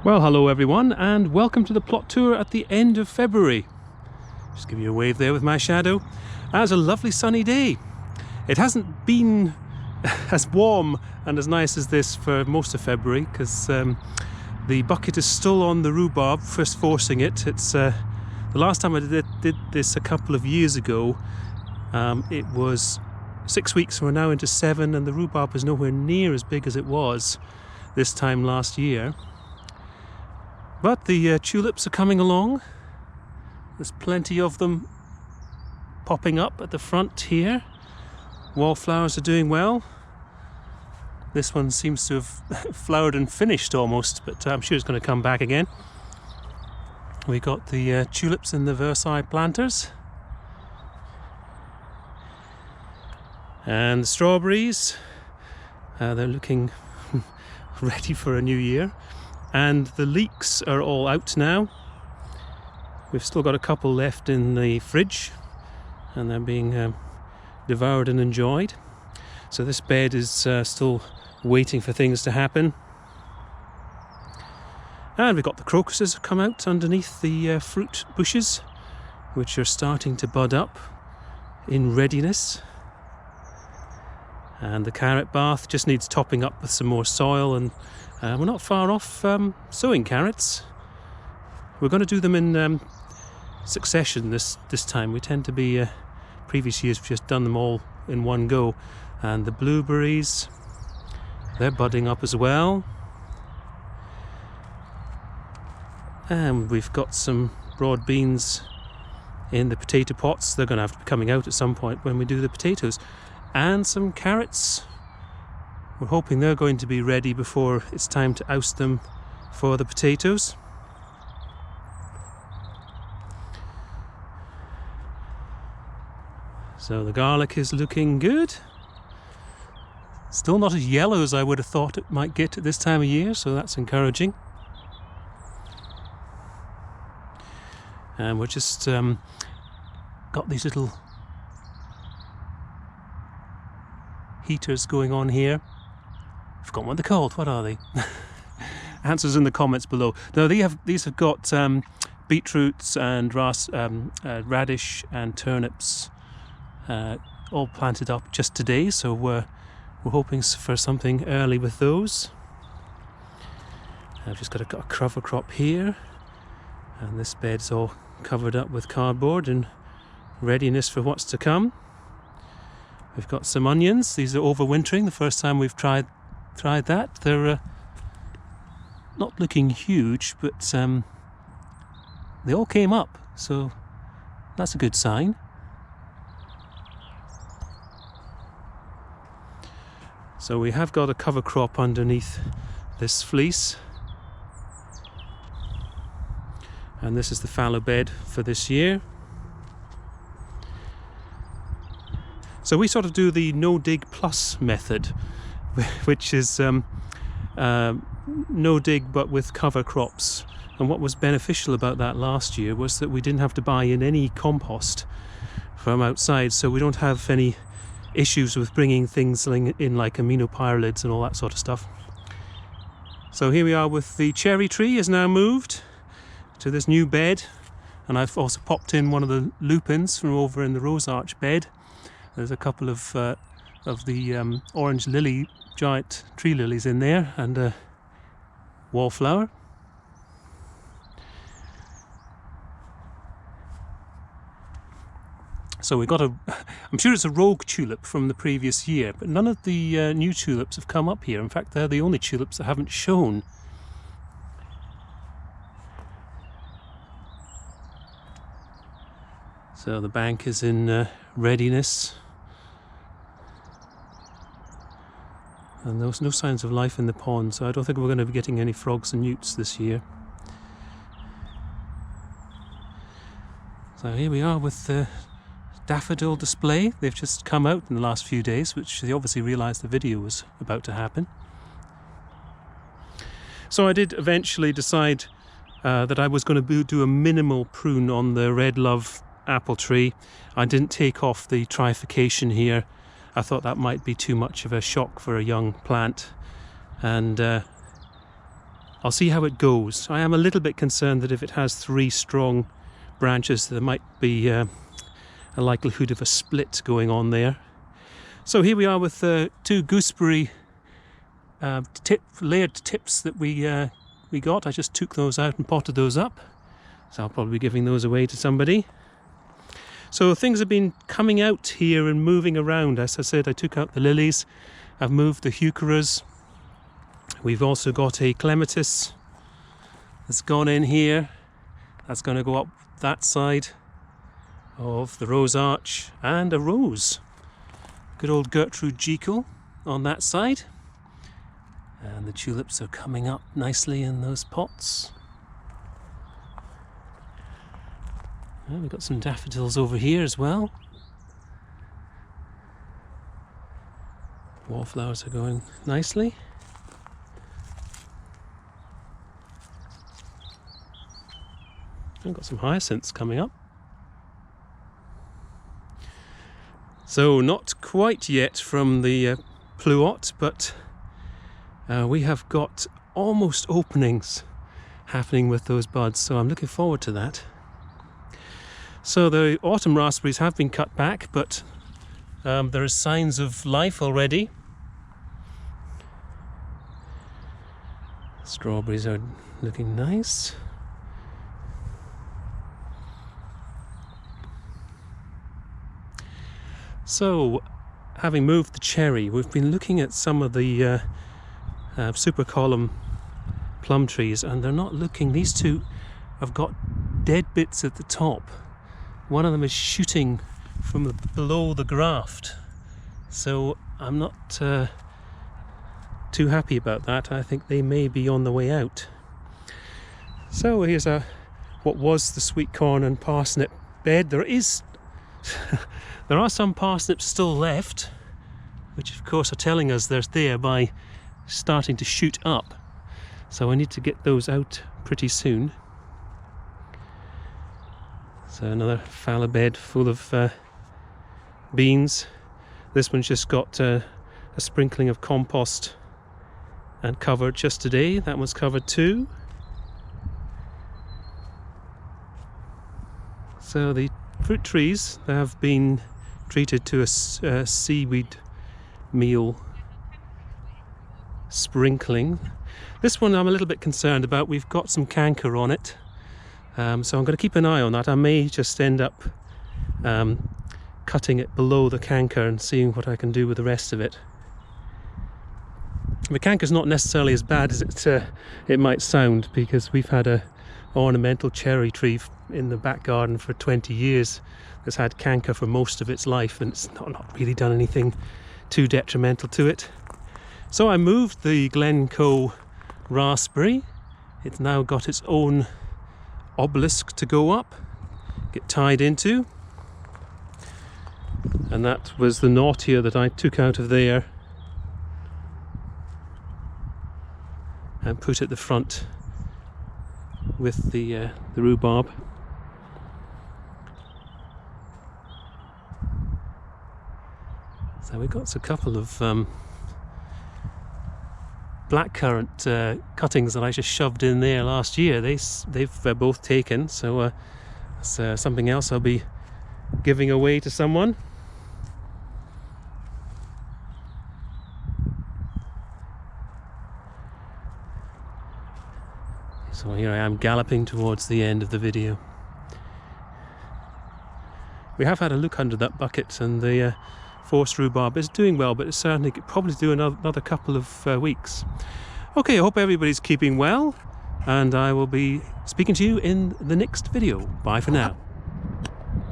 Well, hello everyone, and welcome to the plot tour at the end of February. Just give you a wave there with my shadow. It's a lovely sunny day. It hasn't been as warm and as nice as this for most of February because the bucket is still on the rhubarb, first forcing it. It's the last time I did this a couple of years ago. It was 6 weeks, we're now into 7, and the rhubarb is nowhere near as big as it was this time last year. But the tulips are coming along. There's plenty of them popping up at the front here. Wallflowers are doing well. This one seems to have flowered and finished almost, but I'm sure it's going to come back again. We got the tulips in the Versailles planters. And the strawberries, they're looking ready for a new year. And the leeks are all out now. We've still got a couple left in the fridge, and they're being devoured and enjoyed. So this bed is still waiting for things to happen. And we've got the crocuses come out underneath the fruit bushes, which are starting to bud up in readiness. And the carrot bath just needs topping up with some more soil, and we're not far off sowing carrots. We're going to do them in succession this time. We tend to be, previous years we've just done them all in one go. And the blueberries, they're budding up as well. And we've got some broad beans in the potato pots. They're going to have to be coming out at some point when we do the potatoes. And some carrots. We're hoping they're going to be ready before it's time to oust them for the potatoes. So the garlic is looking good. Still not as yellow as I would have thought it might get at this time of year, so that's encouraging. And we're just got these little heaters going on here. I've forgotten what they're called. What are they? Answers in the comments below. Now these have got beetroots and radish and turnips all planted up just today, so we're hoping for something early with those. I've just got a cover crop here, and this bed's all covered up with cardboard in readiness for what's to come. We've got some onions. These are overwintering. The first time we've tried that. They're not looking huge, but they all came up, so that's a good sign. So we have got a cover crop underneath this fleece, and this is the fallow bed for this year. So we sort of do the no dig plus method, which is no dig but with cover crops. And what was beneficial about that last year was that we didn't have to buy in any compost from outside, so we don't have any issues with bringing things in like aminopyralids and all that sort of stuff. So here we are with the cherry tree is now moved to this new bed, and I've also popped in one of the lupins from over in the rose arch bed. There's a couple of the orange lily, giant tree lilies in there, and a wallflower. So we got I'm sure it's a rogue tulip from the previous year, but none of the new tulips have come up here. In fact, they're the only tulips that haven't shown. So the bank is in readiness. And there was no signs of life in the pond, so I don't think we're going to be getting any frogs and newts this year. So here we are with the daffodil display. They've just come out in the last few days, which they obviously realised the video was about to happen. So I did eventually decide that I was going to do a minimal prune on the red love apple tree. I didn't take off the trifurcation here. I thought that might be too much of a shock for a young plant, and I'll see how it goes. I am a little bit concerned that if it has 3 strong branches, there might be a likelihood of a split going on there. So here we are with 2 gooseberry layered tips that we got. I just took those out and potted those up. So I'll probably be giving those away to somebody. So things have been coming out here and moving around. As I said, I took out the lilies. I've moved the heucheras. We've also got a clematis that's gone in here. That's going to go up that side of the rose arch, and a rose. Good old Gertrude Jekyll on that side. And the tulips are coming up nicely in those pots. And we've got some daffodils over here as well. Wallflowers are going nicely. I've got some hyacinths coming up. So not quite yet from the pluot, but we have got almost openings happening with those buds, so I'm looking forward to that. So the autumn raspberries have been cut back, but there are signs of life already. Strawberries are looking nice. So, having moved the cherry, we've been looking at some of the super column plum trees, and they're not looking. These 2 have got dead bits at the top. One of them is shooting from below the graft, so I'm not too happy about that. I think they may be on the way out. So here's what was the sweet corn and parsnip bed. There are some parsnips still left, which of course are telling us they're there by starting to shoot up. So I need to get those out pretty soon. So another fallow bed full of beans. This one's just got a sprinkling of compost and covered just today. That one's covered too. So the fruit trees, they have been treated to a seaweed meal sprinkling. This one I'm a little bit concerned about. We've got some canker on it, so I'm going to keep an eye on that. I may just end up cutting it below the canker and seeing what I can do with the rest of it. The canker's not necessarily as bad as it might sound, because we've had a ornamental cherry tree in the back garden for 20 years that's had canker for most of its life, and it's not really done anything too detrimental to it. So I moved the Glencoe raspberry. It's now got its own obelisk to go up, get tied into, and that was the naughtier that I took out of there and put at the front with the rhubarb. So we've got a couple of blackcurrant cuttings that I just shoved in there last year. They've both taken, so that's something else I'll be giving away to someone. So here I am galloping towards the end of the video. We have had a look under that bucket, and the forced rhubarb is doing well, but it certainly could probably do another couple of weeks. Okay, I hope everybody's keeping well, and I will be speaking to you in the next video. Bye for now.